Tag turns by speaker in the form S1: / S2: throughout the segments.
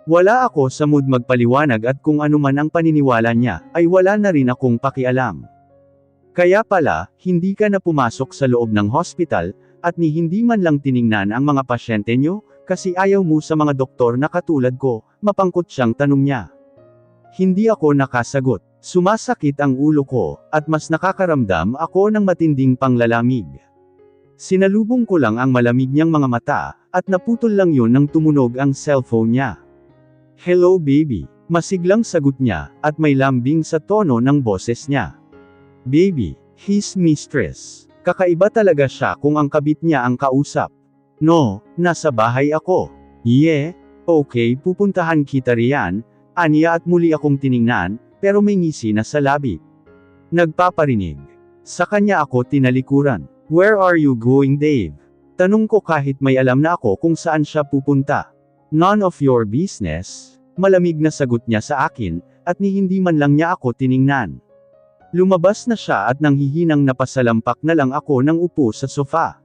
S1: Wala ako sa mood magpaliwanag at kung ano man ang paniniwala niya, ay wala na rin akong pakialam. Kaya pala, hindi ka na pumasok sa loob ng hospital, at ni hindi man lang tiningnan ang mga pasyente nyo, kasi ayaw mo sa mga doktor na katulad ko, mapangkot siyang tanong niya. Hindi ako nakasagot. Sumasakit ang ulo ko, at mas nakakaramdam ako ng matinding panglalamig. Sinalubong ko lang ang malamig niyang mga mata, at naputol lang yun nang tumunog ang cellphone niya. "Hello baby," masiglang sagot niya, at may lambing sa tono ng boses niya. Baby, his mistress. Kakaiba talaga siya kung ang kabit niya ang kausap. No, nasa bahay ako. Yeah, okay pupuntahan kita riyan, aniya at muli akong tiningnan, pero may ngisi na sa labi. Nagpaparinig. Sa kanya ako tinalikuran. Where are you going Dave? Tanong ko kahit may alam na ako kung saan siya pupunta. None of your business. Malamig na sagot niya sa akin, at ni hindi man lang niya ako tiningnan. Lumabas na siya at nanghihinang napasalampak na lang ako ng upo sa sofa.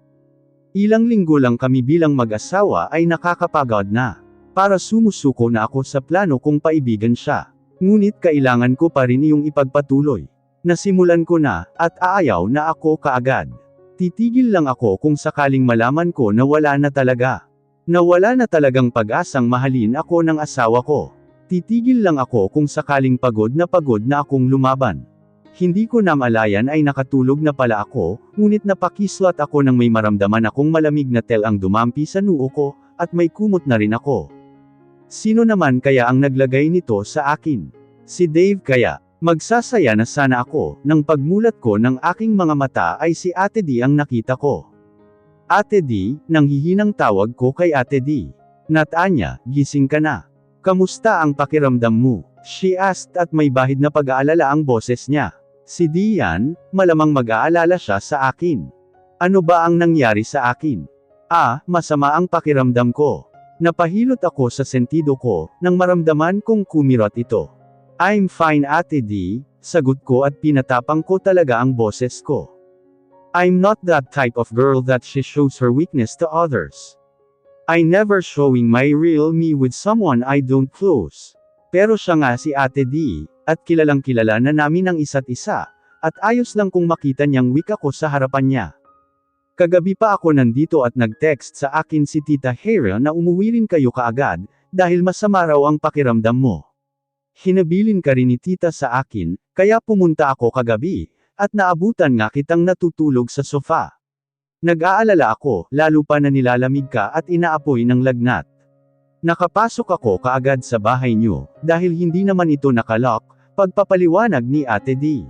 S1: Ilang linggo lang kami bilang mag-asawa ay nakakapagod na. Para sumusuko na ako sa plano kung paibigan siya. Ngunit kailangan ko pa rin iyong ipagpatuloy. Nasimulan ko na, at aayaw na ako kaagad. Titigil lang ako kung sakaling malaman ko na wala na talaga. Na wala na talagang pag-asang mahalin ako ng asawa ko. Titigil lang ako kung sakaling pagod na akong lumaban. Hindi ko namalayan ay nakatulog na pala ako, ngunit napakislat ako nang may maramdaman akong malamig na ang dumampi sa noo ko, at may kumot na rin ako. Sino naman kaya ang naglagay nito sa akin? Si Dave kaya. Magsasaya na sana ako, nang pagmulat ko ng aking mga mata ay si Ate D ang nakita ko. Ate D, nanghihinang tawag ko kay Ate D. Natanya, gising ka na. Kamusta ang pakiramdam mo? She asked at may bahid na pag-aalala ang boses niya. Si Dian, malamang mag-aalala siya sa akin. Ano ba ang nangyari sa akin? Masama ang pakiramdam ko. Napahilot ako sa sentido ko, nang maramdaman kong kumirot ito. I'm fine Ate D, sagot ko at pinatapang ko talaga ang boses ko. I'm not that type of girl that she shows her weakness to others. I never showing my real me with someone I don't close. Pero siya nga si Ate D, at kilalang kilala na namin ang isa't isa, at ayos lang kung makita niyang weak ako sa harapan niya. Kagabi pa ako nandito at nag-text sa akin si Tita Hera na umuwi rin kayo kaagad, dahil masama raw ang pakiramdam mo. Hinabilin ka rin ni Tita sa akin, kaya pumunta ako kagabi, at naabutan nga kitang natutulog sa sofa. Nag-aalala ako, lalo pa na nilalamig ka at inaapoy ng lagnat. Nakapasok ako kaagad sa bahay niyo, dahil hindi naman ito nakalock, pagpapaliwanag ni Ate D.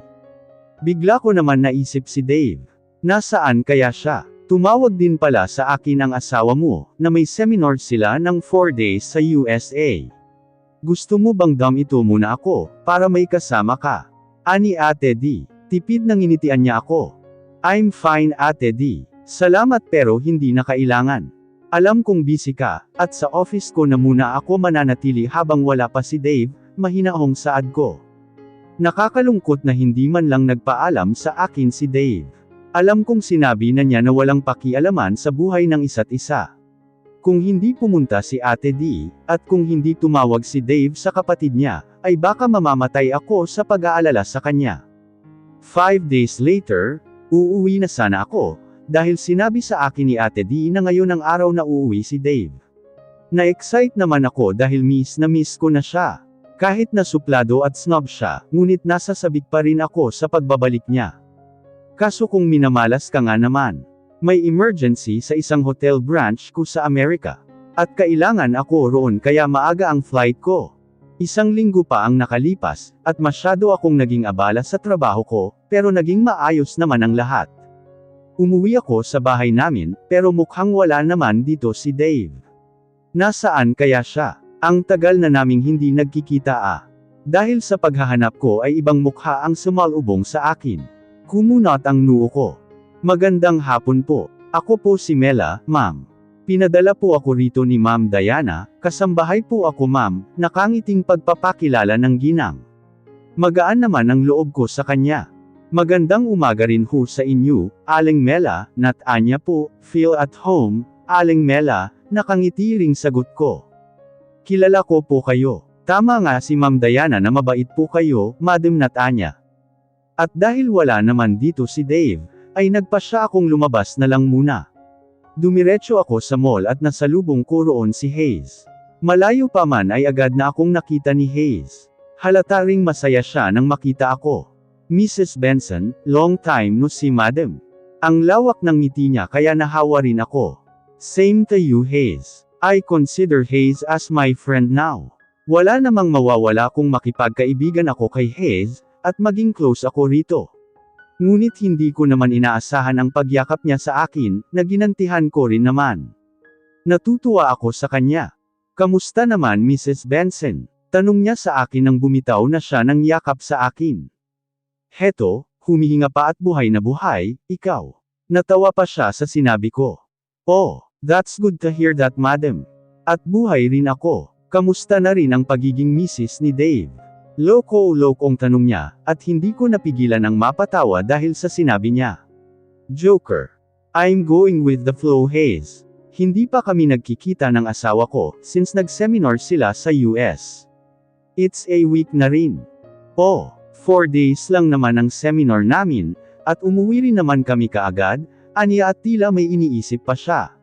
S1: Bigla ko naman naisip si Dave. Nasaan kaya siya? Tumawag din pala sa akin ang asawa mo, na may seminar sila ng 4 days sa USA. Gusto mo bang ito muna ako, para may kasama ka? Ani Ate D. Tipid nang initian niya ako. I'm fine Ate D. Salamat pero hindi na kailangan. Alam kong busy ka, at sa office ko na muna ako mananatili habang wala pa si Dave, mahinahong saad ko. Nakakalungkot na hindi man lang nagpaalam sa akin si Dave. Alam kong sinabi na niya na walang pakialaman sa buhay ng isa't isa. Kung hindi pumunta si Ate D, at kung hindi tumawag si Dave sa kapatid niya, ay baka mamamatay ako sa pag-aalala sa kanya. 5 days later, uuwi na sana ako, dahil sinabi sa akin ni Ate D na ngayon ang araw na uuwi si Dave. Na-excite naman ako dahil miss ko na siya. Kahit na suplado at snob siya, ngunit nasasabik pa rin ako sa pagbabalik niya. Kaso kung minamalas ka nga naman, may emergency sa isang hotel branch ko sa Amerika. At kailangan ako roon kaya maaga ang flight ko. 1 linggo pa ang nakalipas, at masyado akong naging abala sa trabaho ko, pero naging maayos naman ang lahat. Umuwi ako sa bahay namin, pero mukhang wala naman dito si Dave. Nasaan kaya siya? Ang tagal na naming hindi nagkikita Dahil sa paghahanap ko ay ibang mukha ang sumalubong sa akin. Kumunot ang noo ko. Magandang hapon po. Ako po si Mela, ma'am. Pinadala po ako rito ni Ma'am Diana, kasambahay po ako ma'am, nakangiting pagpapakilala ng ginang. Magaan naman ang loob ko sa kanya. Magandang umaga rin ho sa inyo, Aling Mela, Natanya po, feel at home, Aling Mela, nakangiti ring sagot ko. Kilala ko po kayo. Tama nga si Ma'am Diana na mabait po kayo, Madam Natanya. At dahil wala naman dito si Dave, ay nagpasya akong lumabas na lang muna. Dumiretso ako sa mall at nasalubong ko roon si Hayes. Malayo pa man ay agad na akong nakita ni Hayes. Halata ring masaya siya nang makita ako. Mrs. Benson, long time no see Madam. Ang lawak ng ngiti niya kaya nahawa rin ako. Same to you Hayes. I consider Hayes as my friend now. Wala namang mawawala kung makipagkaibigan ako kay Hayes, at maging close ako rito. Ngunit hindi ko naman inaasahan ang pagyakap niya sa akin, na ginantihan ko rin naman. Natutuwa ako sa kanya. Kamusta naman Mrs. Benson? Tanong niya sa akin nang bumitaw na siya ng yakap sa akin. Heto, humihinga pa at buhay na buhay, ikaw. Natawa pa siya sa sinabi ko. Oh, that's good to hear that Madam. At buhay rin ako. Kamusta na rin ang pagiging misis ni Dave? Loko-lokong tanong niya, at hindi ko napigilan ang mapatawa dahil sa sinabi niya. Joker. I'm going with the flow Hayes. Hindi pa kami nagkikita ng asawa ko, since nag-seminar sila sa US. It's a week na rin. Oh, 4 days lang naman ang seminar namin, at umuwi rin naman kami kaagad, aniya at tila may iniisip pa siya.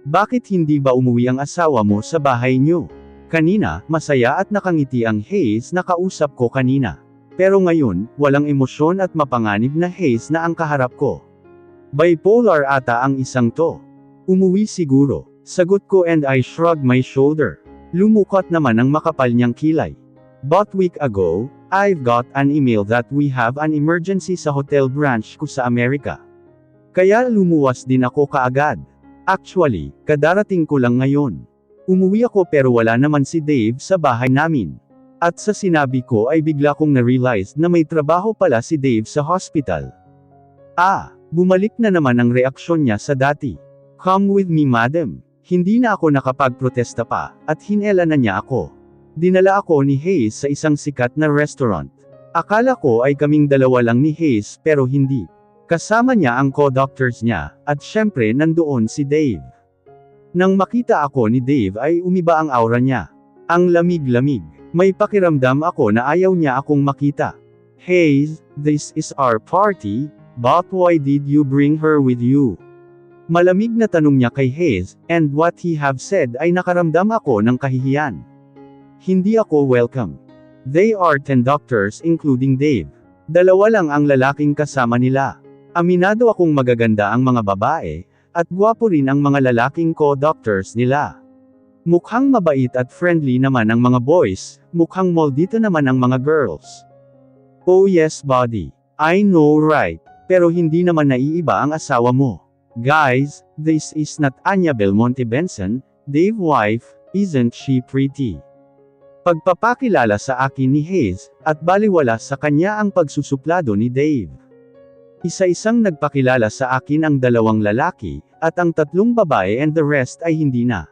S1: Bakit hindi ba umuwi ang asawa mo sa bahay niyo? Kanina, masaya at nakangiti ang Hayes na kausap ko kanina. Pero ngayon, walang emosyon at mapanganib na Hayes na ang kaharap ko. Bipolar ata ang isang to. Umuwi siguro, sagot ko and I shrugged my shoulder. Lumukot naman ang makapal niyang kilay. But week ago, I've got an email that we have an emergency sa hotel branch ko sa Amerika. Kaya lumuwas din ako kaagad. Actually, kadarating ko lang ngayon. Umuwi ako pero wala naman si Dave sa bahay namin. At sa sinabi ko ay bigla kong na-realize na may trabaho pala si Dave sa hospital. Bumalik na naman ang reaksyon niya sa dati. Come with me Madam. Hindi na ako nakapagprotesta pa, at hinela na niya ako. Dinala ako ni Hayes sa isang sikat na restaurant. Akala ko ay kaming dalawa lang ni Hayes pero hindi. Kasama niya ang co-doctors niya, at syempre nandoon si Dave. Nang makita ako ni Dave ay umiba ang aura niya. Ang lamig-lamig. May pakiramdam ako na ayaw niya akong makita. Hayes, this is our party, but why did you bring her with you? Malamig na tanong niya kay Hayes, and what he have said ay nakaramdam ako ng kahihiyan. Hindi ako welcome. They are 10 doctors including Dave. Dalawa lang ang lalaking kasama nila. Aminado akong magaganda ang mga babae, at gwapo rin ang mga lalaking co-doctors nila. Mukhang mabait at friendly naman ang mga boys, mukhang moldito naman ang mga girls. Oh yes buddy. I know right. Pero hindi naman naiiba ang asawa mo. Guys, this is not Anya Belmonte Benson, Dave's wife, isn't she pretty? Pagpapakilala sa akin ni Hayes, at baliwala sa kanya ang pagsusuplado ni Dave. Isa-isang nagpakilala sa akin ang dalawang lalaki, at ang tatlong babae and the rest ay hindi na.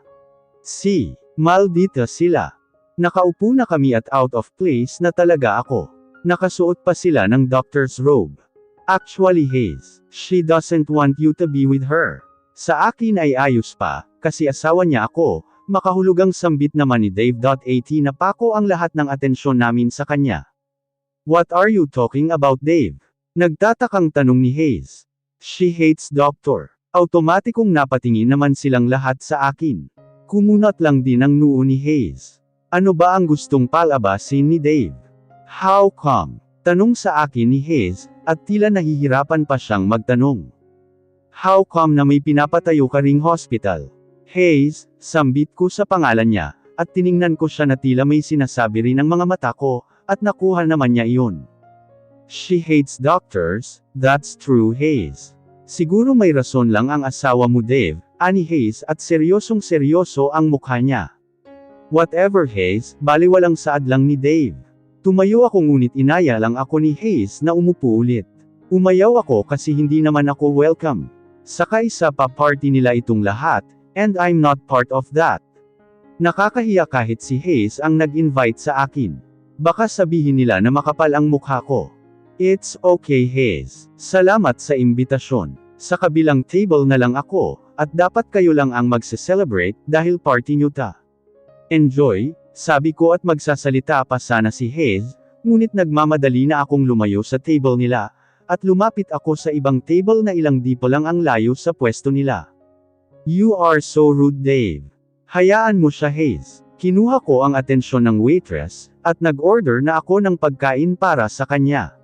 S1: Maldita sila. Nakaupo na kami at out of place na talaga ako. Nakasuot pa sila ng doctor's robe. Actually Hayes, she doesn't want you to be with her. Sa akin ay ayos pa, kasi asawa niya ako, makahulugang sambit naman ni Dave. At na pako ang lahat ng atensyon namin sa kanya. What are you talking about Dave? Nagtatakang tanong ni Hayes. She hates doctor. Automatikong napatingin naman silang lahat sa akin. Kumunat lang din ang noo ni Hayes. Ano ba ang gustong palabasin ni Dave? How come? Tanong sa akin ni Hayes, at tila nahihirapan pa siyang magtanong. How come na may pinapatayo ka ring hospital? Hayes, sambit ko sa pangalan niya, at tiningnan ko siya na tila may sinasabi rin ang mga mata ko, at nakuha naman niya iyon. She hates doctors, that's true Hayes. Siguro may rason lang ang asawa mo Dave, ani Hayes at seryosong-seryoso ang mukha niya. Whatever Hayes, baliwalang saad lang ni Dave. Tumayo ako ngunit inaya lang ako ni Hayes na umupo ulit. Umayaw ako kasi hindi naman ako welcome. Saka isa pa party nila itong lahat, and I'm not part of that. Nakakahiya kahit si Hayes ang nag-invite sa akin. Baka sabihin nila na makapal ang mukha ko. It's okay Hayes. Salamat sa imbitasyon. Sa kabilang table na lang ako, at dapat kayo lang ang magse-celebrate dahil party nyo ta. Enjoy, sabi ko at magsasalita pa sana si Hayes, ngunit nagmamadali na akong lumayo sa table nila, at lumapit ako sa ibang table na ilang dipo lang ang layo sa pwesto nila. You are so rude, Dave. Hayaan mo siya, Hayes. Kinuha ko ang atensyon ng waitress, at nag-order na ako ng pagkain para sa kanya.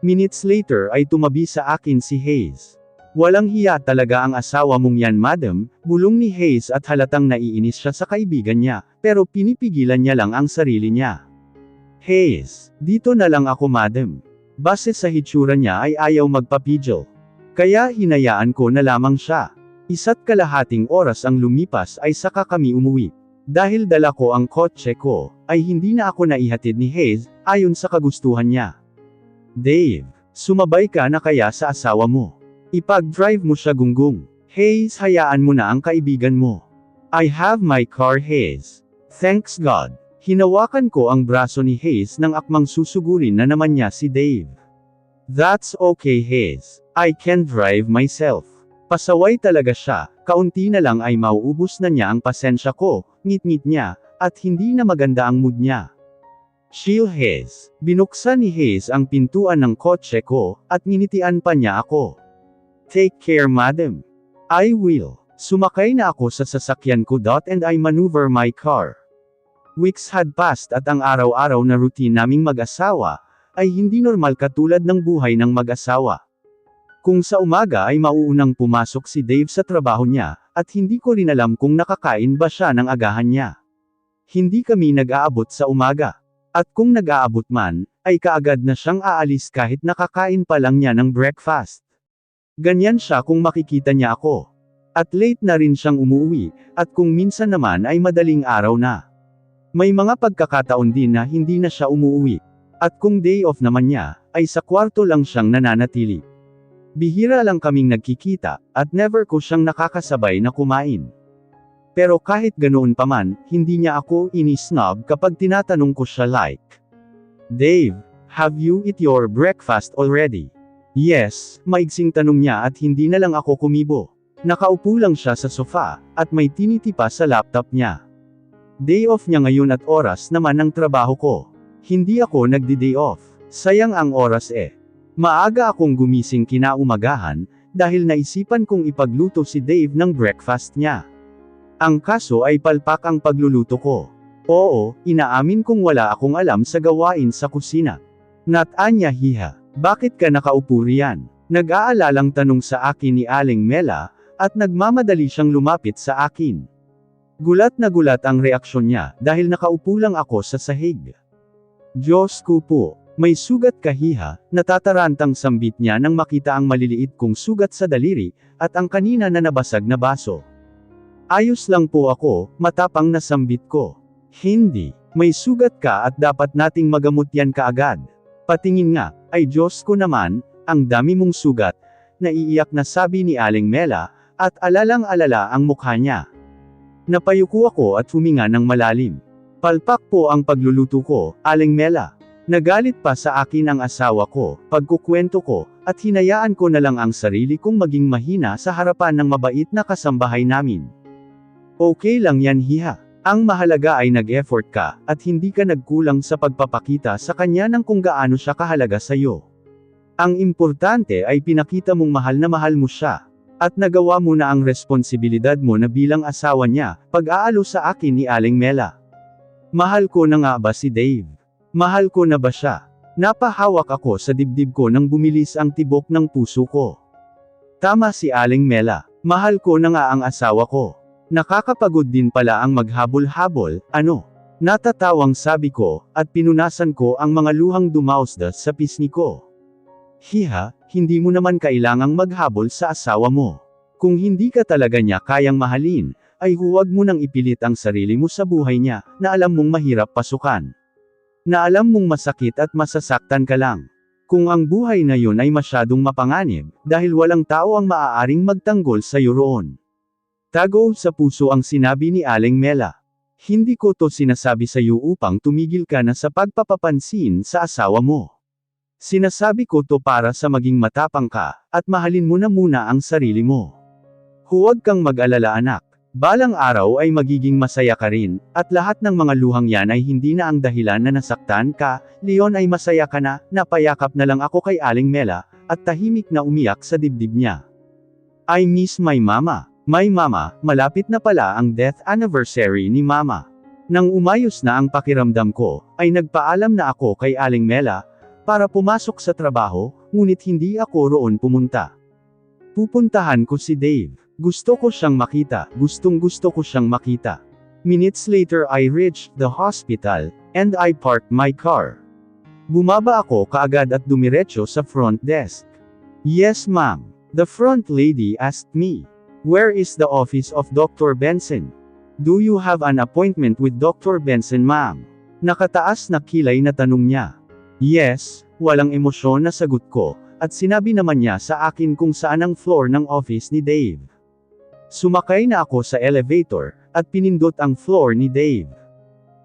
S1: Minutes later ay tumabi sa akin si Hayes. Walang hiya talaga ang asawa mong yan, madam, bulong ni Hayes at halatang naiinis siya sa kaibigan niya, pero pinipigilan niya lang ang sarili niya. Hayes, dito na lang ako, madam. Base sa hitsura niya ay ayaw magpapigil. Kaya hinayaan ko na lamang siya. 1.5 oras ang lumipas ay saka kami umuwi. Dahil dala ko ang kotse ko, ay hindi na ako naihatid ni Hayes, ayon sa kagustuhan niya. Dave, sumabay ka na kaya sa asawa mo. Ipag-drive mo siya, gunggong. Hayes, hayaan mo na ang kaibigan mo. I have my car, Hayes. Thanks God. Hinawakan ko ang braso ni Hayes nang akmang susugurin na naman niya si Dave. That's okay, Hayes. I can drive myself. Pasaway talaga siya, kaunti na lang ay mauubos na niya ang pasensya ko, ngit-ngit niya, at hindi na maganda ang mood niya. Chill, Hayes. Binuksan ni Hayes ang pintuan ng kotse ko, at nginitian pa niya ako. Take care, madam. I will. Sumakay na ako sa sasakyan ko, and I maneuver my car. Weeks had passed at ang araw-araw na routine naming mag-asawa, ay hindi normal katulad ng buhay ng mag-asawa. Kung sa umaga ay mauunang pumasok si Dave sa trabaho niya, at hindi ko rin alam kung nakakain ba siya ng agahan niya. Hindi kami nag-aabot sa umaga. At kung nag-aabot man, ay kaagad na siyang aalis kahit nakakain pa lang niya ng breakfast. Ganyan siya kung makikita niya ako. At late na rin siyang umuwi, at kung minsan naman ay madaling araw na. May mga pagkakataon din na hindi na siya umuwi. At kung day off naman niya, ay sa kwarto lang siyang nananatili. Bihira lang kaming nagkikita, at never ko siyang nakakasabay na kumain. Pero kahit ganoon pa man, hindi niya ako ini-snob kapag tinatanong ko siya like, Dave, have you eat your breakfast already? Yes, maigsing tanong niya at hindi na lang ako kumibo. Nakaupo lang siya sa sofa, at may tinitipa sa laptop niya. Day off niya ngayon at oras naman ang trabaho ko. Hindi ako nagdi-day off. Sayang ang oras eh. Maaga akong gumising kinaumagahan, dahil naisipan kong ipagluto si Dave ng breakfast niya. Ang kaso ay palpak ang pagluluto ko. Oo, inaamin kong wala akong alam sa gawain sa kusina. Natanya, hiha. Bakit ka nakaupo riyan? Nag-aalalang tanong sa akin ni Aling Mela, at nagmamadali siyang lumapit sa akin. Gulat na gulat ang reaksyon niya, dahil nakaupo lang ako sa sahig. Diyos ko po, may sugat ka, hiha, natatarantang sambit niya nang makita ang maliliit kong sugat sa daliri, at ang kanina na nabasag na baso. Ayos lang po ako, matapang na sambit ko. Hindi, may sugat ka at dapat nating magamot yan kaagad. Patingin nga, ay Diyos ko naman, ang dami mong sugat, naiiyak na sabi ni Aling Mela, at alalang-alala ang mukha niya. Napayuko ako at huminga ng malalim. Palpak po ang pagluluto ko, Aling Mela. Nagalit pa sa akin ang asawa ko, pagkukwento ko, at hinayaan ko na lang ang sarili kong maging mahina sa harapan ng mabait na kasambahay namin. Okay lang yan, hiha. Ang mahalaga ay nag-effort ka, at hindi ka nagkulang sa pagpapakita sa kanya ng kung gaano siya kahalaga sa iyo. Ang importante ay pinakita mong mahal mo siya. At nagawa mo na ang responsibilidad mo na bilang asawa niya, pag-aalo sa akin ni Aling Mela. Mahal ko na nga ba si Dave? Mahal ko na ba siya? Napahawak ako sa dibdib ko nang bumilis ang tibok ng puso ko. Tama si Aling Mela, mahal ko na nga ang asawa ko. Nakakapagod din pala ang maghabol-habol, ano? Natatawang sabi ko, at pinunasan ko ang mga luhang dumausdas sa pisngi ko. Hiha, hindi mo naman kailangang maghabol sa asawa mo. Kung hindi ka talaga niya kayang mahalin, ay huwag mo nang ipilit ang sarili mo sa buhay niya, na alam mong mahirap pasukan. Na alam mong masakit at masasaktan ka lang. Kung ang buhay na yun ay masyadong mapanganib, dahil walang tao ang maaaring magtanggol sa iyo roon. Tago sa puso ang sinabi ni Aling Mela. Hindi ko to sinasabi sa iyo upang tumigil ka na sa pagpapapansin sa asawa mo. Sinasabi ko to para sa maging matapang ka, at mahalin mo na muna ang sarili mo. Huwag kang mag-alala, anak. Balang araw ay magiging masaya ka rin, at lahat ng mga luhang yan ay hindi na ang dahilan na nasaktan ka. Leon ay masaya ka na, napayakap na lang ako kay Aling Mela, at tahimik na umiyak sa dibdib niya. I miss my mama. My mama, malapit na pala ang death anniversary ni mama. Nang umayos na ang pakiramdam ko, ay nagpaalam na ako kay Aling Mela, para pumasok sa trabaho, ngunit hindi ako roon pumunta. Pupuntahan ko si Dave. Gusto ko siyang makita, gustong-gusto ko siyang makita. Minutes later I reached the hospital, and I parked my car. Bumaba ako kaagad at dumiretso sa front desk. Yes ma'am. The front lady asked me. Where is the office of Dr. Benson? Do you have an appointment with Dr. Benson ma'am? Nakataas na kilay na tanong niya. Yes, walang emosyon na sagot ko, at sinabi naman niya sa akin kung saan ang floor ng office ni Dave. Sumakay na ako sa elevator, at pinindot ang floor ni Dave.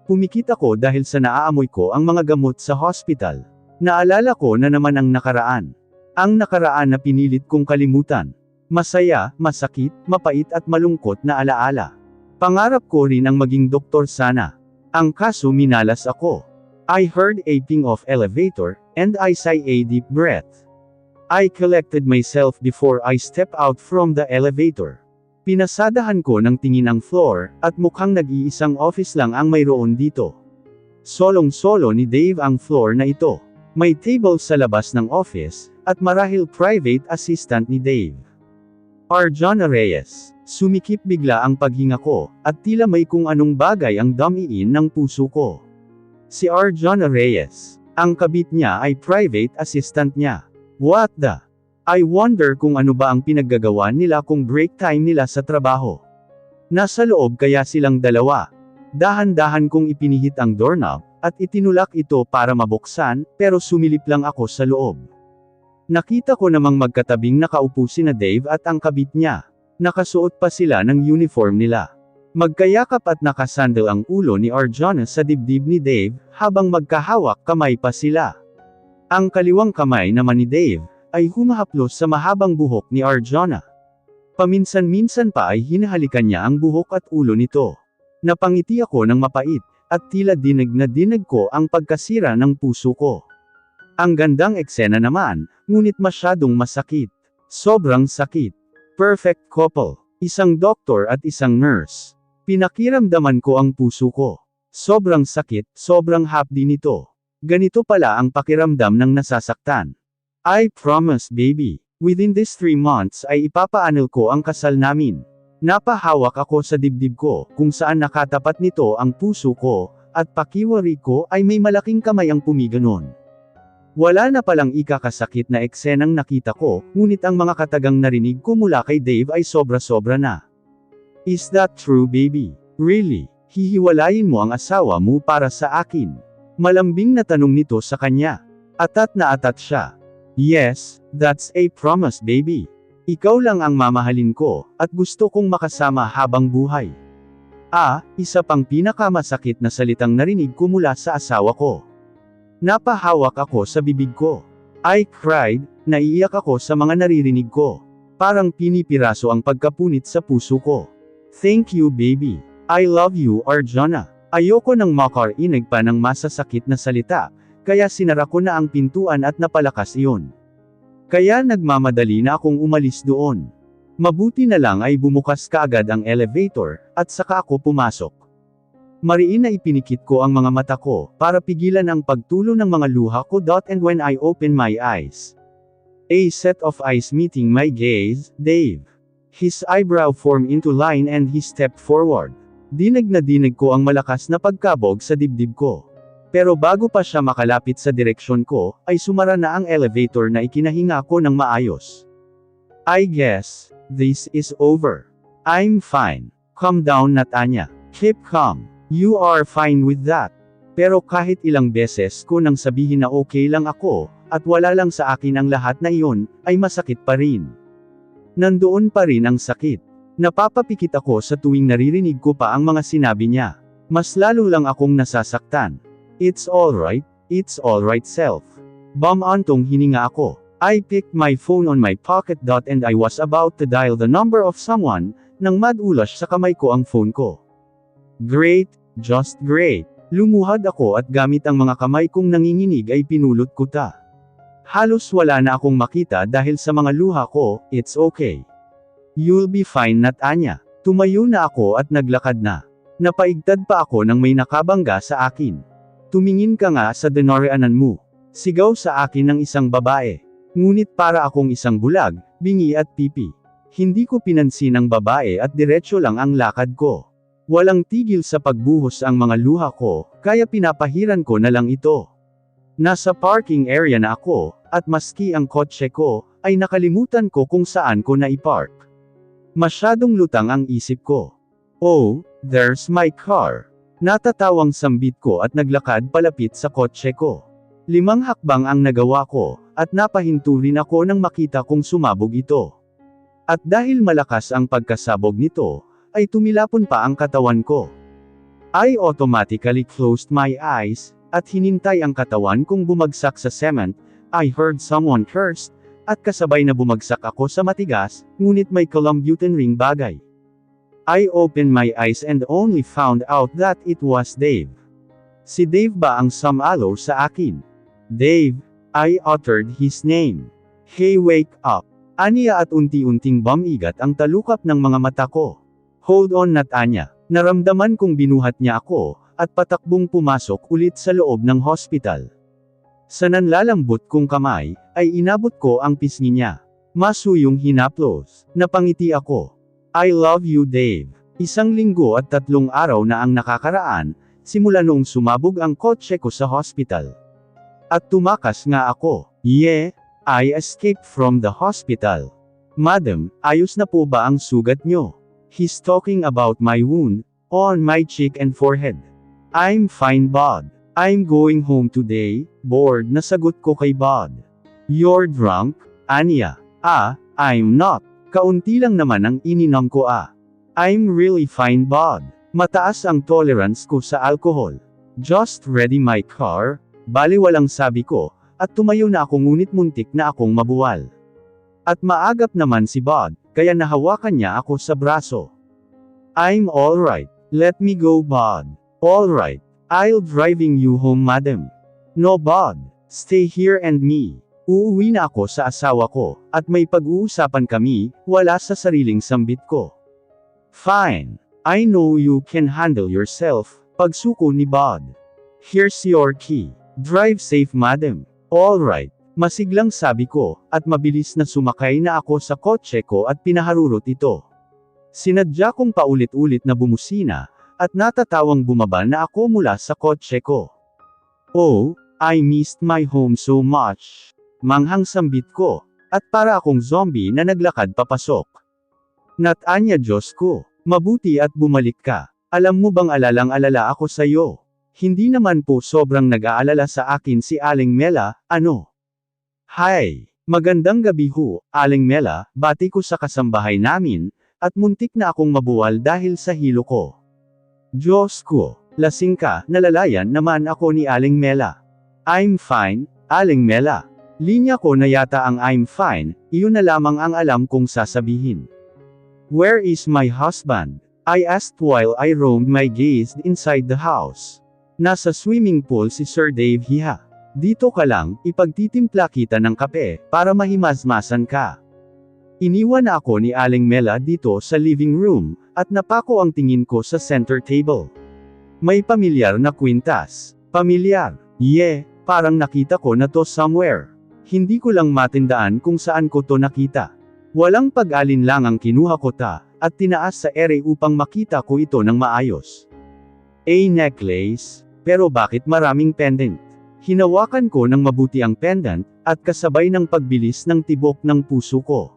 S1: Pumikit ako dahil sa naaamoy ko ang mga gamot sa hospital. Naalala ko na naman ang nakaraan. Ang nakaraan na pinilit kong kalimutan. Masaya, masakit, mapait at malungkot na alaala. Pangarap ko rin ang maging doktor sana. Ang kaso minalas ako. I heard aping of elevator, and I sighed a deep breath. I collected myself before I stepped out from the elevator. Pinasadahan ko ng tingin ang floor, at mukhang nag-iisang office lang ang mayroon dito. Solong-solo ni Dave ang floor na ito. May table sa labas ng office, at marahil private assistant ni Dave. Arjona Reyes. Sumikip bigla ang paghinga ko, at tila may kung anong bagay ang damiin ng puso ko. Si Arjona Reyes. Ang kabit niya ay private assistant niya. What the? I wonder kung ano ba ang pinaggagawa nila kung break time nila sa trabaho. Nasa loob kaya silang dalawa. Dahan-dahan kong ipinihit ang doorknob, at itinulak ito para mabuksan, pero sumilip lang ako sa loob. Nakita ko namang magkatabing nakaupo sina Dave at ang kabit niya. Nakasuot pa sila ng uniform nila. Magkayakap at nakasandal ang ulo ni Arjona sa dibdib ni Dave, habang magkahawak kamay pa sila. Ang kaliwang kamay naman ni Dave, ay humahaplos sa mahabang buhok ni Arjona. Paminsan-minsan pa ay hinahalikan niya ang buhok at ulo nito. Napangiti ako ng mapait, at tila dinig na dinig ko ang pagkasira ng puso ko. Ang gandang eksena naman, ngunit masyadong masakit. Sobrang sakit. Perfect couple. Isang doktor at isang nurse. Pinakiramdaman ko ang puso ko. Sobrang sakit, sobrang hapdi nito. Ganito pala ang pakiramdam ng nasasaktan. I promise baby, within these 3 months ay ipapaanil ko ang kasal namin. Napahawak ako sa dibdib ko, kung saan nakatapat nito ang puso ko, at pakiwari ko ay may malaking kamay ang pumiganon. Wala na palang ikakasakit na eksenang nakita ko, ngunit ang mga katagang narinig ko mula kay Dave ay sobra-sobra na. Is that true baby? Really? Hihiwalayin mo ang asawa mo para sa akin? Malambing na tanong nito sa kanya. Atat na atat siya. Yes, that's a promise baby. Ikaw lang ang mamahalin ko, at gusto kong makasama habang buhay. Isa pang pinakamasakit na salitang narinig ko mula sa asawa ko. Napahawak ako sa bibig ko. I cried, naiiyak ako sa mga naririnig ko. Parang pinipiraso ang pagkapunit sa puso ko. Thank you baby. I love you Arjona. Ayoko nang makarinig pa ng masasakit na salita, kaya sinara ko na ang pintuan at napalakas iyon. Kaya nagmamadali na akong umalis doon. Mabuti na lang ay bumukas kaagad ang elevator, at saka ako pumasok. Mariin na ipinikit ko ang mga mata ko, para pigilan ang pagtulo ng mga luha ko. And when I opened my eyes, a set of eyes meeting my gaze, Dave. His eyebrow formed into line and he stepped forward. Dinig na dinig ko ang malakas na pagkabog sa dibdib ko. Pero bago pa siya makalapit sa direksyon ko, ay sumara na ang elevator na ikinahinga ko ng maayos. I guess, this is over. I'm fine. Calm down Natanya. Keep calm. You are fine with that. Pero kahit ilang beses ko nang sabihin na okay lang ako, at wala lang sa akin ang lahat na iyon, ay masakit pa rin. Nandoon pa rin ang sakit. Napapapikit ako sa tuwing naririnig ko pa ang mga sinabi niya. Mas lalo lang akong nasasaktan. It's alright self. Bumantong hininga ako. I picked my phone on my pocket. And I was about to dial the number of someone, nang madulas sa kamay ko ang phone ko. Great, just great. Lumuhad ako at gamit ang mga kamay kong nanginginig ay pinulot ko ta. Halos wala na akong makita dahil sa mga luha ko. It's okay. You'll be fine, Nat Anya. Tumayo na ako at naglakad na. Napaigtad pa ako nang may nakabangga sa akin. Tumingin ka nga sa dinorianan mo. Sigaw sa akin ng isang babae. Ngunit para akong isang bulag, bingi at pipi. Hindi ko pinansin ang babae at diretso lang ang lakad ko. Walang tigil sa pagbuhos ang mga luha ko, kaya pinapahiran ko na lang ito. Nasa parking area na ako, at maski ang kotse ko, ay nakalimutan ko kung saan ko naipark. Masyadong lutang ang isip ko. Oh, there's my car. Natatawang sambit ko at naglakad palapit sa kotse ko. 5 hakbang ang nagawa ko, at napahinto rin ako nang makita kong sumabog ito. At dahil malakas ang pagkasabog nito, ay tumilapon pa ang katawan ko. I automatically closed my eyes, at hinintay ang katawan kong bumagsak sa cement. I heard someone curse, at kasabay na bumagsak ako sa matigas, ngunit may culambuten ring bagay. I opened my eyes and only found out that it was Dave. Si Dave ba ang sumalo sa akin? Dave, I uttered his name. Hey, wake up. Aniya at unti-unting bumigat ang talukap ng mga mata ko. Hold on, Nat Anya. Naramdaman kong binuhat niya ako, at patakbong pumasok ulit sa loob ng hospital. Sa nanlalambot kong kamay, ay inabot ko ang pisngi niya. Masuyong hinaplos. Napangiti ako. I love you, Dave. 1 linggo at 3 araw na ang nakakaraan, simula noong sumabog ang kotse ko sa hospital. At tumakas nga ako. Yeah, I escaped from the hospital. Madam, ayos na po ba ang sugat nyo? He's talking about my wound, on my cheek and forehead. I'm fine, Bud. I'm going home today. Bored na sagot ko kay Bud. You're drunk, Anya? I'm not. Kaunti lang naman ang ininom ko I'm really fine, Bud. Mataas ang tolerance ko sa alcohol. Just ready my car. Baliwalang sabi ko, at tumayo na ako ngunit muntik na akong mabuwal. At maagap naman si Bud, kaya nahawakan niya ako sa braso. I'm alright. Let me go, Bud. Alright. I'll driving you home, madam. No, Bud. Stay here and me. Uuwi na ako sa asawa ko, at may pag-uusapan kami, wala sa sariling sambit ko. Fine. I know you can handle yourself, pagsuko ni Bud. Here's your key. Drive safe, madam. Alright. Masiglang sabi ko, at mabilis na sumakay na ako sa kotse ko at pinaharurot ito. Sinadya kong paulit-ulit na bumusina, at natatawang bumaba na ako mula sa kotse ko. Oh, I missed my home so much. Manghang sambit ko, at para akong zombie na naglakad papasok. Nat Anya, Diyos ko, mabuti at bumalik ka. Alam mo bang alalang-alala ako sa'yo? Hindi naman po sobrang nag-aalala sa akin si Aling Mela, ano? Hi, magandang gabi ho, Aling Mela, bati ko sa kasambahay namin, at muntik na akong mabuwal dahil sa hilo ko. Diyos ko, lasing ka, nalalayan naman ako ni Aling Mela. I'm fine, Aling Mela. Linya ko na yata ang I'm fine, iyon na lamang ang alam kong sasabihin. Where is my husband? I asked while I roamed my gaze inside the house. Nasa swimming pool si Sir Dave, hiha. Dito ka lang, ipagtitimpla kita ng kape, para mahimasmasan ka. Iniwan na ako ni Aling Mela dito sa living room, at napako ang tingin ko sa center table. May pamilyar na kwintas. Pamilyar. Yeah, parang nakita ko na to somewhere. Hindi ko lang matindaan kung saan ko to nakita. Walang pag-alinlang ang kinuha ko at tinaas sa ere upang makita ko ito ng maayos. A necklace, pero bakit maraming pendant? Hinawakan ko ng mabuti ang pendant, at kasabay ng pagbilis ng tibok ng puso ko.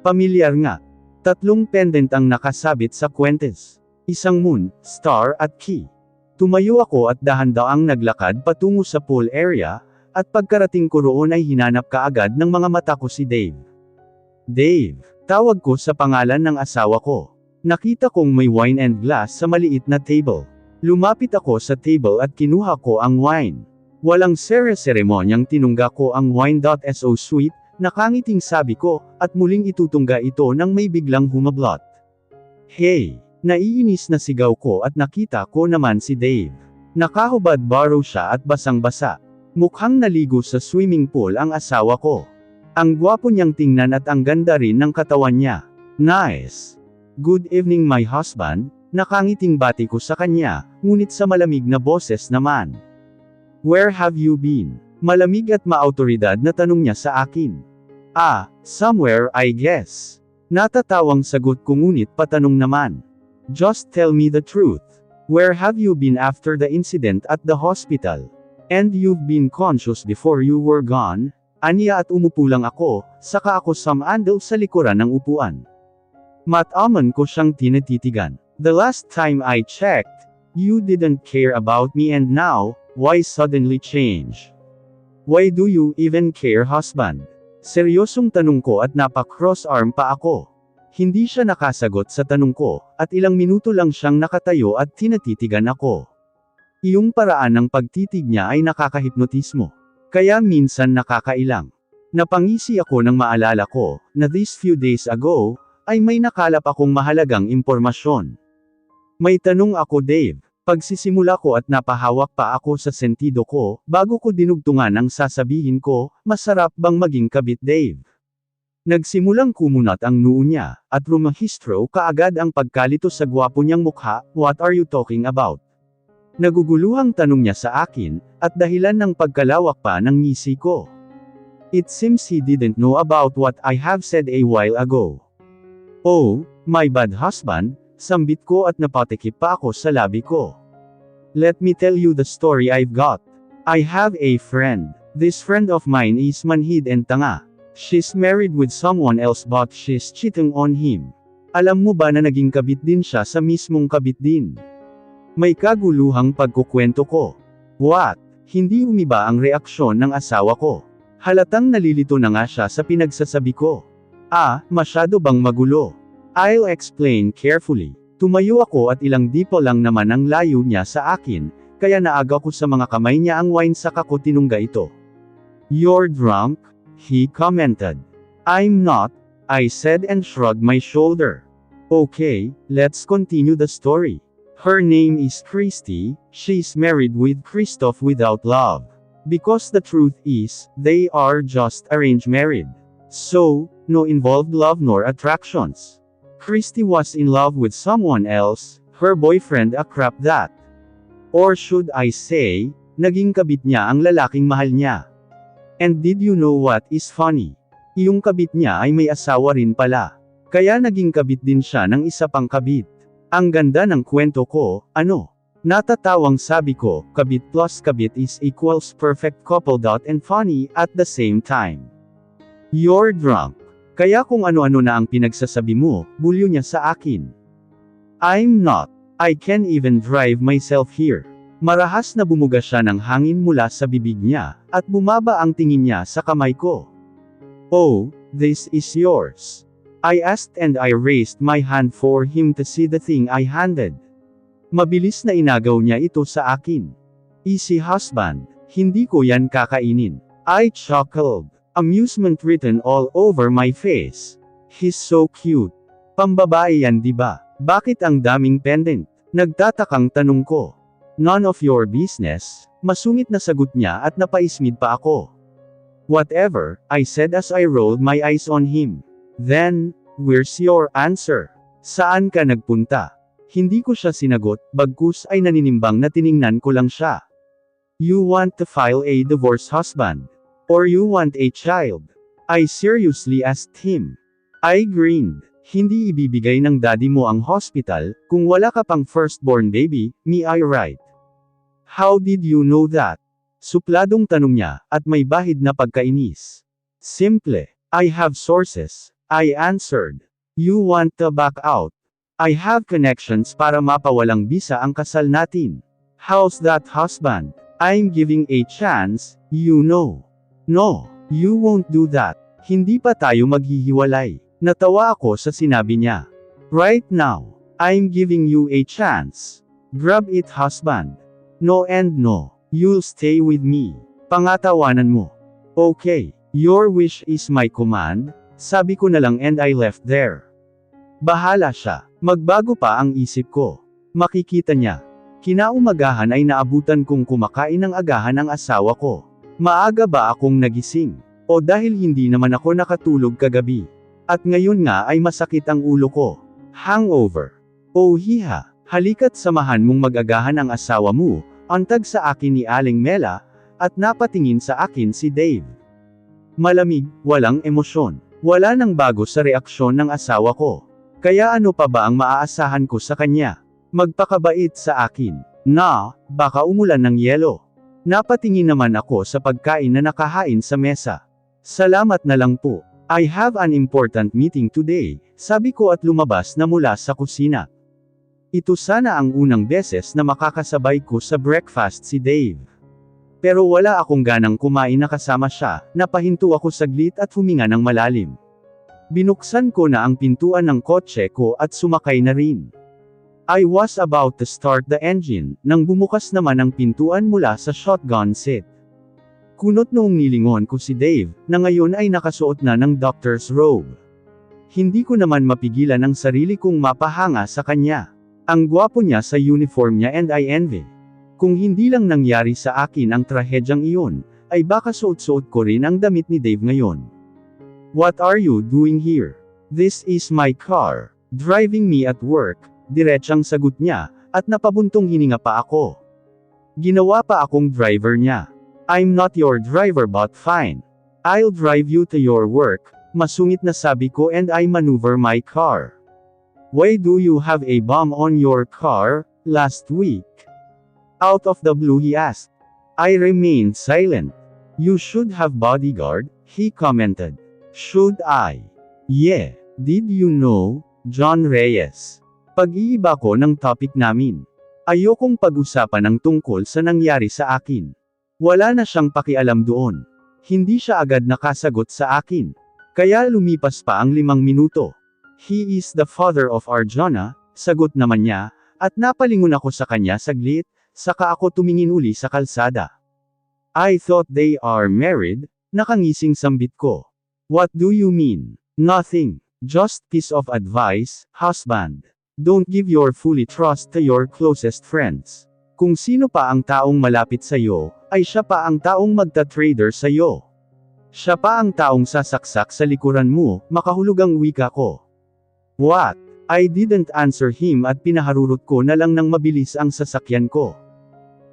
S1: Pamilyar nga. 3 pendant ang nakasabit sa kwentes. 1 moon, star at key. Tumayo ako at dahan-daang naglakad patungo sa pool area, at pagkarating ko roon ay hinanap kaagad ng mga mata ko si Dave. Dave, tawag ko sa pangalan ng asawa ko. Nakita kong may wine and glass sa maliit na table. Lumapit ako sa table at kinuha ko ang wine. Walang seremonyang tinungga ko ang wine. So sweet, nakangiting sabi ko, at muling itutungga ito nang may biglang humablot. Hey! Naiinis na sigaw ko at nakita ko naman si Dave. Nakahubad baro siya at basang-basa. Mukhang naligo sa swimming pool ang asawa ko. Ang gwapo niyang tingnan at ang ganda rin ng katawan niya. Nice! Good evening my husband, nakangiting bati ko sa kanya, ngunit sa malamig na boses naman. Where have you been? Malamig at maautoridad na tanong niya sa akin. Somewhere I guess. Natatawang sagot ko ngunit patanong naman. Just tell me the truth. Where have you been after the incident at the hospital? And you've been conscious before you were gone? Aniya at umupo lang ako, saka ako sumandal sa likuran ng upuan. Mataman ko siyang tinititigan. The last time I checked, you didn't care about me and now, why suddenly change? Why do you even care husband? Seryosong tanong ko at napa-cross arm pa ako. Hindi siya nakasagot sa tanong ko, at ilang minuto lang siyang nakatayo at tinatitigan ako. Iyong paraan ng pagtitig niya ay nakakahipnotismo. Kaya minsan nakakailang. Napangisi ako nang maalala ko, na these few days ago, ay may nakalap akong mahalagang impormasyon. May tanong ako Dave. Pagsisimula ko at napahawak pa ako sa sentido ko, bago ko dinugtungan ang sasabihin ko, masarap bang maging kabit Dave? Nagsimulang kumunat ang noo niya, at rumahistro kaagad ang pagkalito sa gwapo niyang mukha, what are you talking about? Naguguluhang tanong niya sa akin, at dahilan ng pagkalawak pa ng ngisi ko. It seems he didn't know about what I have said a while ago. Oh, my bad husband, sambit ko at napatikip pa ako sa labi ko. Let me tell you the story I've got. I have a friend. This friend of mine is manhid and tanga. She's married with someone else but she's cheating on him. Alam mo ba na naging kabit din siya sa mismong kabit din? May kaguluhang pagkukwento ko. What? Hindi umiba ang reaksyon ng asawa ko. Halatang nalilito na nga siya sa pinagsasabi ko. Masyado bang magulo? I'll explain carefully. Tumayo ako at ilang dipo lang naman ang layo niya sa akin, kaya naaga ko sa mga kamay niya ang wine saka ko tinungga ito. You're drunk? He commented. I'm not, I said and shrugged my shoulder. Okay, let's continue the story. Her name is Christy, she's married with Christoph without love. Because the truth is, they are just arranged married. So, no involved love nor attractions. Christy was in love with someone else, her boyfriend a crap that. Or should I say, naging kabit niya ang lalaking mahal niya. And did you know what is funny? Iyong kabit niya ay may asawa rin pala. Kaya naging kabit din siya ng isa pang kabit. Ang ganda ng kwento ko, ano? Natatawang sabi ko, kabit plus kabit is equals perfect couple. And funny at the same time. You're drunk. Kaya kung ano-ano na ang pinagsasabi mo, bulyo niya sa akin. I'm not. I can't even drive myself here. Marahas na bumuga siya ng hangin mula sa bibig niya, at bumaba ang tingin niya sa kamay ko. Oh, this is yours. I asked and I raised my hand for him to see the thing I handed. Mabilis na inagaw niya ito sa akin. Easy husband, hindi ko yan kakainin. I chuckled. Amusement written all over my face. He's so cute. Pambabae yan diba? Bakit ang daming pendant? Nagtatakang tanong ko. None of your business, masungit na sagot niya at napaismid pa ako. Whatever, I said as I rolled my eyes on him. Then, where's your answer? Saan ka nagpunta? Hindi ko siya sinagot, bagkus ay naninimbang na tiningnan ko lang siya. You want to file a divorce husband? Or you want a child? I seriously asked him. I grinned. Hindi ibibigay ng daddy mo ang hospital, kung wala ka pang firstborn baby, me I right? How did you know that? Supladong tanong niya, at may bahid na pagkainis. Simple. I have sources. I answered. You want to back out? I have connections para mapawalang bisa ang kasal natin. How's that husband? I'm giving a chance, you know. No, you won't do that. Hindi pa tayo maghihiwalay. Natawa ako sa sinabi niya. Right now, I'm giving you a chance. Grab it husband. No and no. You'll stay with me. Pangatawanan mo. Okay, your wish is my command. Sabi ko na lang and I left there. Bahala siya. Magbago pa ang isip ko. Makikita niya. Kinaumagahan ay naabutan kong kumakain ng agahan ang asawa ko. Maaga ba akong nagising? O dahil hindi naman ako nakatulog kagabi? At ngayon nga ay masakit ang ulo ko. Hangover. Oh hiha, halika't samahan mong mag-agahan ang asawa mo, antag sa akin ni Aling Mela, at napatingin sa akin si Dave. Malamig, walang emosyon. Wala nang bago sa reaksyon ng asawa ko. Kaya ano pa ba ang maaasahan ko sa kanya? Magpakabait sa akin. Na, baka umulan ng yelo. Napatingin naman ako sa pagkain na nakahain sa mesa. Salamat na lang po. I have an important meeting today, sabi ko at lumabas na mula sa kusina. Ito sana ang unang beses na makakasabay ko sa breakfast si Dave. Pero wala akong ganang kumain na kasama siya, napahinto ako saglit at huminga ng malalim. Binuksan ko na ang pintuan ng kotse ko at sumakay na rin. I was about to start the engine, nang bumukas naman ang pintuan mula sa shotgun seat. Kunot noong nilingon ko si Dave, na ngayon ay nakasuot na ng doctor's robe. Hindi ko naman mapigilan ang sarili kong mapahanga sa kanya. Ang gwapo niya sa uniform niya and I envy. Kung hindi lang nangyari sa akin ang trahedyang iyon, ay baka suot-suot ko rin ang damit ni Dave ngayon. What are you doing here? This is my car. Driving me at work, diretsang sagot niya, at napabuntong hininga pa ako. Ginawa pa akong driver niya. I'm not your driver but fine. I'll drive you to your work, masungit na sabi ko and I maneuver my car. Why do you have a bomb on your car, last week? Out of the blue he asked. I remained silent. You should have bodyguard, he commented. Should I? Yeah, did you know, John Reyes? Pag-iiba ko ng topic namin. Ayokong pag-usapan ang tungkol sa nangyari sa akin. Wala na siyang pakialam doon. Hindi siya agad nakasagot sa akin. Kaya lumipas pa ang 5 minuto. He is the father of Arjona, sagot naman niya, at napalingon ako sa kanya saglit, saka ako tumingin uli sa kalsada. I thought they are married, nakangising sambit ko. What do you mean? Nothing. Just piece of advice, husband. Don't give your fully trust to your closest friends. Kung sino pa ang taong malapit sa iyo, ay siya pa ang taong magta-trader sa iyo. Siya pa ang taong sasaksak sa likuran mo, makahulugang wika ko. What? I didn't answer him at pinaharurot ko na lang ng mabilis ang sasakyan ko.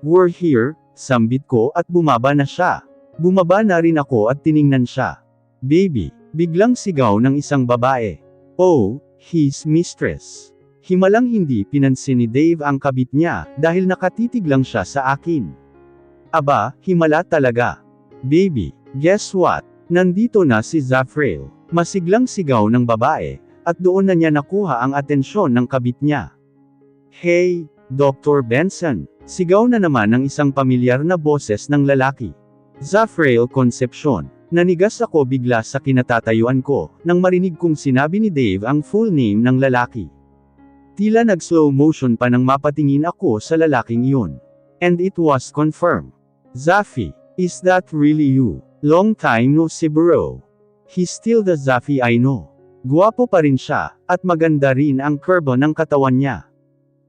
S1: We're here, sambit ko at bumaba na siya. Bumaba na rin ako at tiningnan siya. Baby, biglang sigaw ng isang babae. Oh, his mistress. Himalang hindi pinansin ni Dave ang kabit niya, dahil nakatitig lang siya sa akin. Aba, himala talaga. Baby, guess what? Nandito na si Zafrail. Masiglang sigaw ng babae, at doon na niya nakuha ang atensyon ng kabit niya. Hey, Dr. Benson, sigaw na naman ng isang pamilyar na boses ng lalaki. Zafrail Concepcion. Nanigas ako bigla sa kinatatayuan ko, nang marinig kong sinabi ni Dave ang full name ng lalaki. Tila nag-slow motion pa nang mapatingin ako sa lalaking iyon. And it was confirmed. Zafi, is that really you? Long time no see bro. He's still the Zafi I know. Guwapo pa rin siya, at maganda rin ang curve ng katawan niya.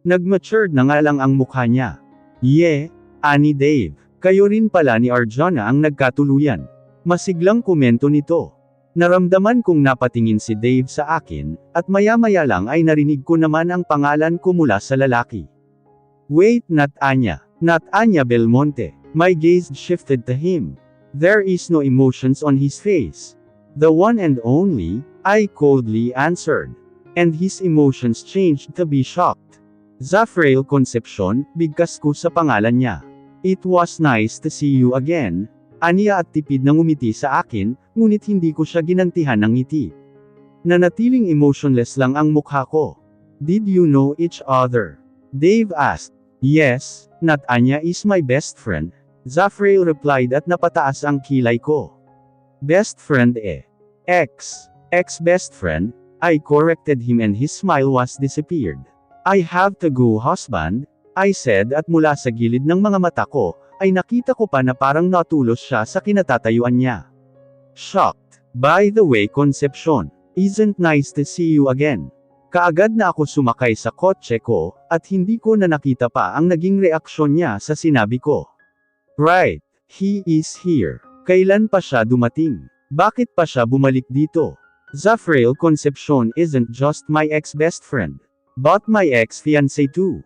S1: Nag-matured na nga lang ang mukha niya. Yeah, ani Dave, kayo rin pala ni Arjona ang nagkatuluyan. Masiglang komento nito. Naramdaman kong napatingin si Dave sa akin, at maya-maya lang ay narinig ko naman ang pangalan ko mula sa lalaki. Wait, not Anya. Not Anya Belmonte. My gaze shifted to him. There is no emotions on his face. The one and only, I coldly answered. And his emotions changed to be shocked. Zafrail Concepcion, bigkas ko sa pangalan niya. It was nice to see you again. Aniya at tipid na ngumiti sa akin, ngunit hindi ko siya ginantihan ng ngiti. Nanatiling emotionless lang ang mukha ko. Did you know each other? Dave asked. Yes, not Anya is my best friend. Zafrail replied at napataas ang kilay ko. Best friend eh. Ex-best friend, I corrected him and his smile was disappeared. I have to go husband, I said at mula sa gilid ng mga mata ko, ay nakita ko pa na parang natulos siya sa kinatatayuan niya. Shocked. By the way Concepcion, isn't nice to see you again. Kaagad na ako sumakay sa kotse ko, at hindi ko na nakita pa ang naging reaksyon niya sa sinabi ko. Right, he is here. Kailan pa siya dumating? Bakit pa siya bumalik dito? Zafrael Concepcion isn't just my ex-best friend, but my ex-fiancé too.